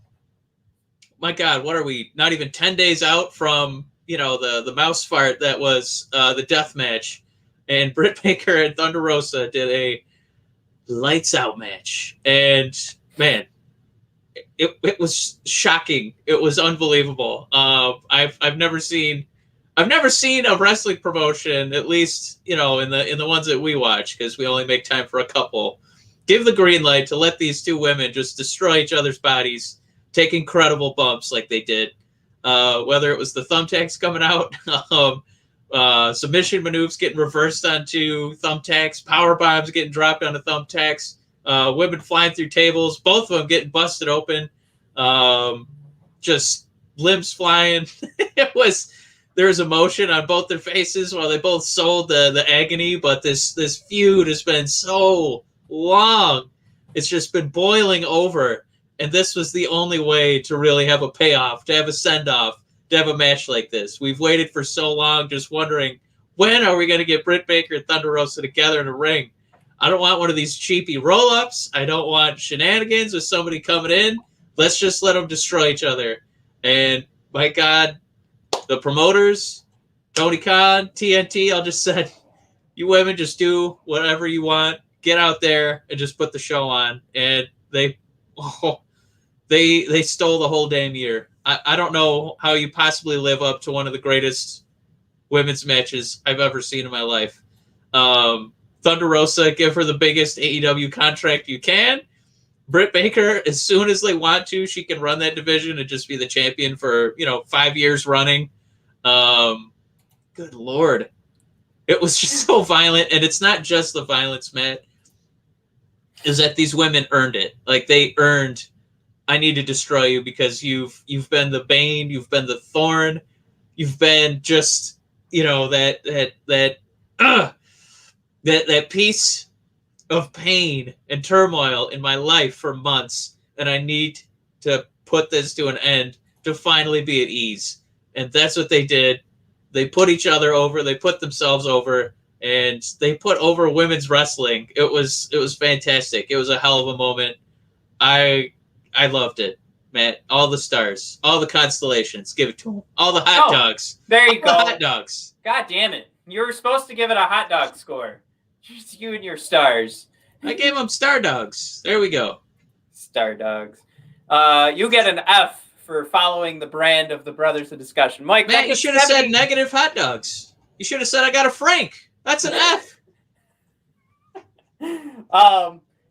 God, what are we? Not even 10 days out from the mouse fart that was the death match, and Britt Baker and Thunder Rosa did a lights out match, and man, it was shocking. It was unbelievable. I've never seen a wrestling promotion, at least in the ones that we watch, because we only make time for a couple, give the green light to let these two women just destroy each other's bodies, take incredible bumps like they did. Whether it was the thumbtacks coming out, submission maneuvers getting reversed onto thumbtacks, power bombs getting dropped onto thumbtacks, women flying through tables, both of them getting busted open, just limbs flying. There was emotion on both their faces while they both sold the agony, but this feud has been so long. It's just been boiling over. And this was the only way to really have a payoff, to have a send-off, to have a match like this. We've waited for so long, just wondering, when are we going to get Britt Baker and Thunder Rosa together in a ring? I don't want one of these cheapy roll-ups. I don't want shenanigans with somebody coming in. Let's just let them destroy each other. And, my God, the promoters, Tony Khan, TNT, all just said, you women just do whatever you want. Get out there and just put the show on. And they stole the whole damn year. I don't know how you possibly live up to one of the greatest women's matches I've ever seen in my life. Thunder Rosa, give her the biggest AEW contract you can. Britt Baker, as soon as they want to, she can run that division and just be the champion for 5 years running. Good Lord. It was just so violent, and it's not just the violence, Matt. Is that these women earned it. Like, they earned, I need to destroy you because you've been the bane, you've been the thorn, you've been just, that piece of pain and turmoil in my life for months, and I need to put this to an end to finally be at ease. And that's what they did. They put each other over, they put themselves over, and they put over women's wrestling. It was fantastic. It was a hell of a moment. I loved it, Matt. All the stars, all the constellations, give it to them. All the hot dogs. There you go. The hot dogs. God damn it. You were supposed to give it a hot dog score. Just you and your stars. I gave them star dogs. There we go. Star dogs. You get an F for following the brand of the Brothers of Discussion. Mike, Matt, you should have said negative hot dogs. You should have said I got a Frank. That's an F.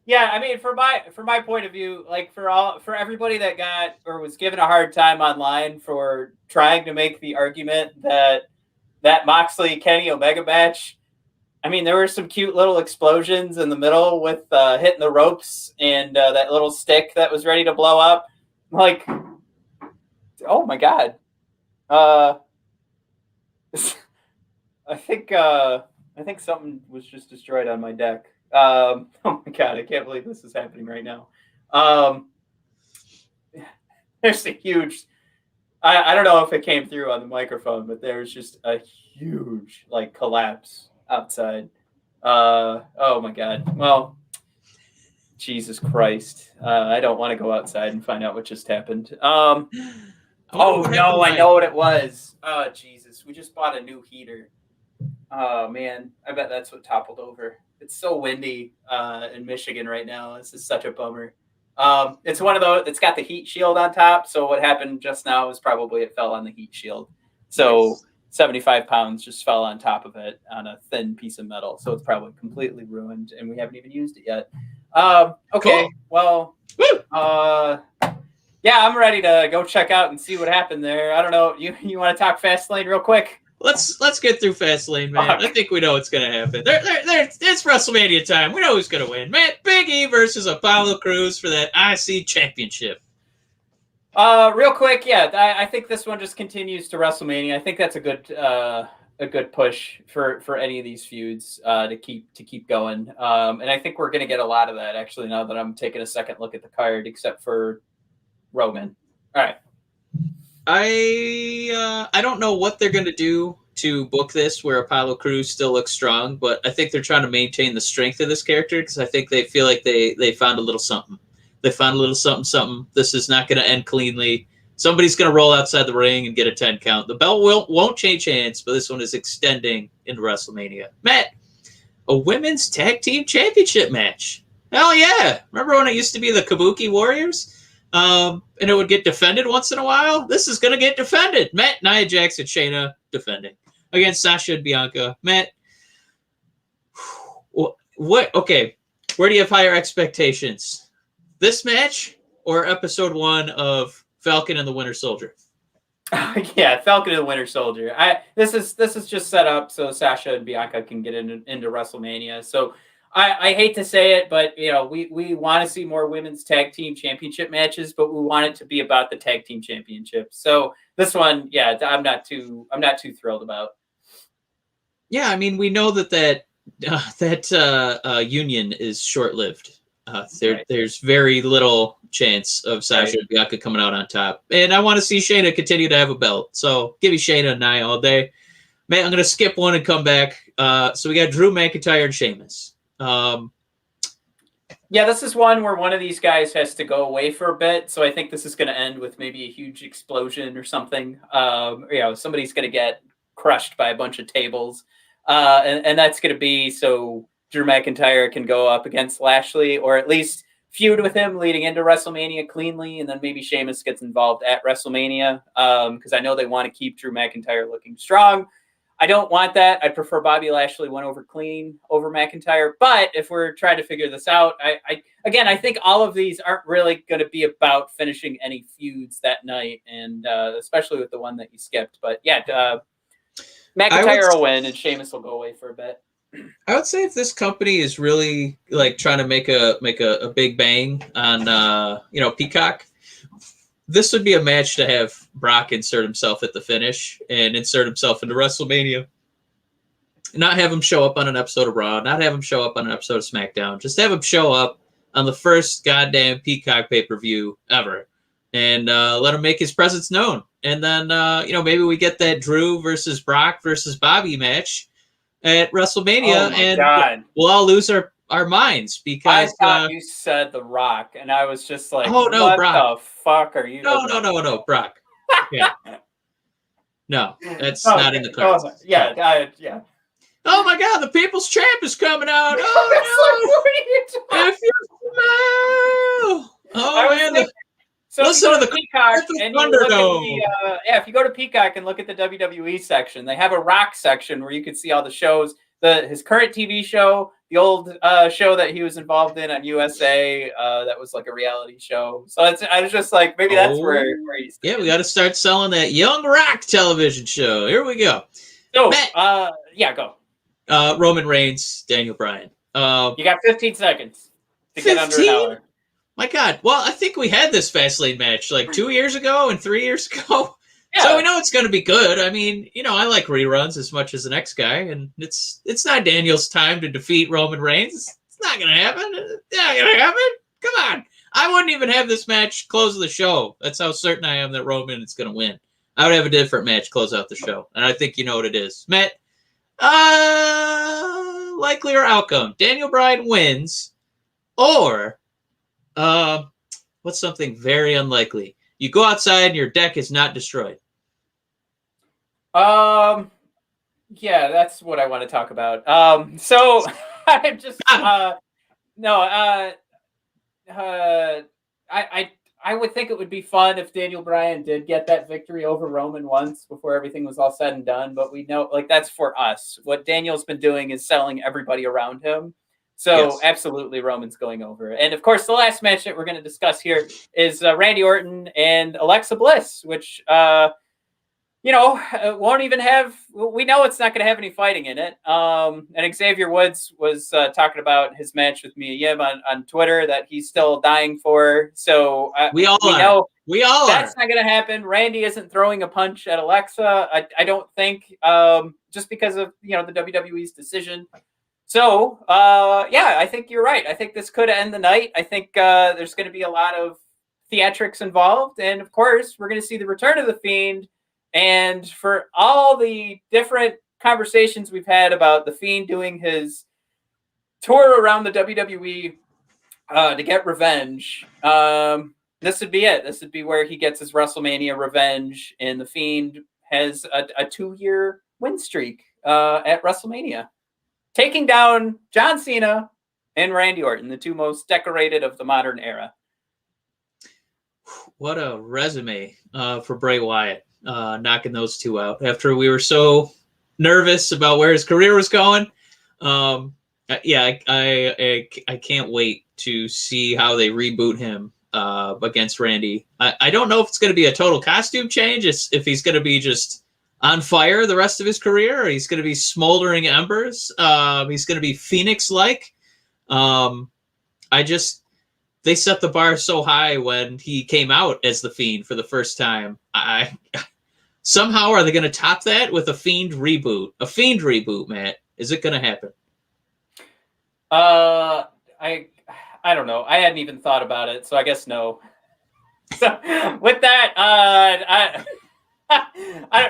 Yeah, I mean, from my point of view, like for everybody that got or was given a hard time online for trying to make the argument that Moxley Kenny Omega match, I mean, there were some cute little explosions in the middle with hitting the ropes and that little stick that was ready to blow up. Like, oh my God. I think something was just destroyed on my deck. Oh my God, I can't believe this is happening right now. There's a huge, I don't know if it came through on the microphone, but there's just a huge collapse outside. Oh my God. Well, Jesus Christ. I don't want to go outside and find out what just happened. Oh no, I know what it was. Oh Jesus, we just bought a new heater. Oh man, I bet that's what toppled over. It's so windy in Michigan right now. This is such a bummer. It's one of those. It's got the heat shield on top. So what happened just now is probably it fell on the heat shield. So 75 pounds just fell on top of it on a thin piece of metal. So it's probably completely ruined, and we haven't even used it yet. Okay, cool. Well, yeah, I'm ready to go check out and see what happened there. I don't know. You want to talk Fastlane real quick? Let's get through Fastlane, man. I think we know what's gonna happen. It's WrestleMania time. We know who's gonna win. Matt, Big E versus Apollo Crews for that IC championship. Real quick, yeah, I think this one just continues to WrestleMania. I think that's a good push for any of these feuds to keep going. And I think we're gonna get a lot of that actually now that I'm taking a second look at the card, except for Roman. All right. I don't know what they're going to do to book this where Apollo Crews still looks strong, but I think they're trying to maintain the strength of this character because I think they feel like they found a little something. They found a little something. This is not going to end cleanly. Somebody's going to roll outside the ring and get a 10 count. The belt won't change hands, but this one is extending into WrestleMania. Matt, a women's tag team championship match. Hell yeah. Remember when it used to be the Kabuki Warriors? And it would get defended once in a while. This is going to get defended. Matt, Nia Jax, and Shayna defending against Sasha and Bianca. Matt, what? Okay, where do you have higher expectations? This match or episode 1 of Falcon and the Winter Soldier? Yeah, Falcon and the Winter Soldier. This is just set up so Sasha and Bianca can get into WrestleMania. So I hate to say it, but we want to see more women's tag team championship matches, but we want it to be about the tag team championship. So this one, yeah, I'm not too thrilled about. Yeah, I mean, we know that union is short-lived. There's very little chance of Sasha and Bianca coming out on top, and I want to see Shayna continue to have a belt. So give me Shayna and Nia all day. Man, I'm gonna skip one and come back. So we got Drew McIntyre and Sheamus. Yeah, this is one where one of these guys has to go away for a bit. So I think this is going to end with maybe a huge explosion or something. Somebody's going to get crushed by a bunch of tables. And that's going to be so Drew McIntyre can go up against Lashley or at least feud with him leading into WrestleMania cleanly. And then maybe Sheamus gets involved at WrestleMania because I know they want to keep Drew McIntyre looking strong. I don't want that. I prefer Bobby Lashley went over clean over McIntyre. But if we're trying to figure this out, I think all of these aren't really going to be about finishing any feuds that night, and especially with the one that you skipped. But yeah, McIntyre will win, and Sheamus will go away for a bit. I would say if this company is really like trying to make a big bang on Peacock, this would be a match to have Brock insert himself at the finish and insert himself into WrestleMania. Not have him show up on an episode of Raw, not have him show up on an episode of SmackDown. Just have him show up on the first goddamn Peacock pay-per-view ever and let him make his presence known. And then, maybe we get that Drew versus Brock versus Bobby match at WrestleMania. God. We'll all lose our minds because I thought you said The Rock, and I was just like, "Oh no, what Brock! The fuck are you?" No, Brock. Yeah, no, that's not in the cards. Yeah. Oh my God, the People's Champ is coming out! Like, Oh what are you no! If you smell, So listen if to you go the Peacock and you look Thunderdome. if you go to Peacock and look at the WWE section, they have a Rock section where you can see all the shows, his current TV show, the old show that he was involved in on USA, that was like a reality show. So I was just like, maybe that's where he's. Yeah, we got to start selling that Young Rock television show. Here we go. So, Matt, go. Roman Reigns, Daniel Bryan. You got 15 seconds to get under an hour. My God. Well, I think we had this Fastlane match like 2 years ago and 3 years ago. Yeah. So we know it's going to be good. I mean, I like reruns as much as the next guy, and it's not Daniel's time to defeat Roman Reigns. It's not going to happen. It's not going to happen. Come on. I wouldn't even have this match close the show. That's how certain I am that Roman is going to win. I would have a different match close out the show, and I think you know what it is. Matt, likelier outcome. Daniel Bryan wins, or what's something very unlikely? You go outside and your deck is not destroyed. Yeah, that's what I want to talk about. So I'm just I would think it would be fun if Daniel Bryan did get that victory over Roman once before everything was all said and done. But we know, like, that's for us. What Daniel's been doing is selling everybody around him. So Yes. Absolutely, Roman's going over. And of course, the last match that we're going to discuss here is Randy Orton and Alexa Bliss, which won't even have. We know it's not going to have any fighting in it. And Xavier Woods was talking about his match with Mia Yim on Twitter that he's still dying for. So we all know that's are. not going to happen. Randy isn't throwing a punch at Alexa. I don't think, just because of the WWE's decision. So I think you're right. I think this could end the night. I think there's going to be a lot of theatrics involved, and of course, we're going to see the return of the Fiend. And for all the different conversations we've had about the Fiend doing his tour around the WWE to get revenge, this would be it. This would be where he gets his WrestleMania revenge, and the Fiend has a 2-year win streak at WrestleMania, taking down John Cena and Randy Orton, the two most decorated of the modern era. What a resume for Bray Wyatt, knocking those two out after we were so nervous about where his career was going. I can't wait to see how they reboot him against Randy. I don't know if it's going to be a total costume change, if he's going to be just on fire the rest of his career, or he's going to be smoldering embers. He's going to be Phoenix-like. They set the bar so high when he came out as the Fiend for the first time. Somehow are they going to top that with a Fiend reboot? A Fiend reboot, Matt. Is it going to happen? I don't know. I hadn't even thought about it, so I guess no. So with that,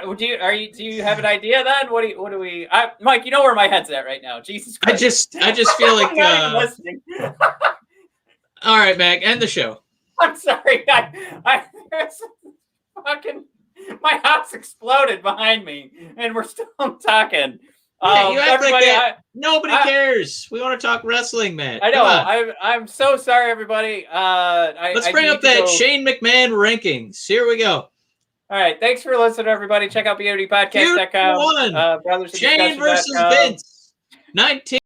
do you have an idea then? What do we? Mike, you know where my head's at right now. Jesus Christ. I just feel like. I'm not even listening. All right, Mac, end the show. I'm sorry. My house exploded behind me, and we're still talking. You act like that. Nobody cares. We want to talk wrestling, Matt. I know. I'm so sorry, everybody. Let's bring up that Shane McMahon rankings. Here we go. All right. Thanks for listening, everybody. Check out BODpodcast.com. Shane versus Vince. 19.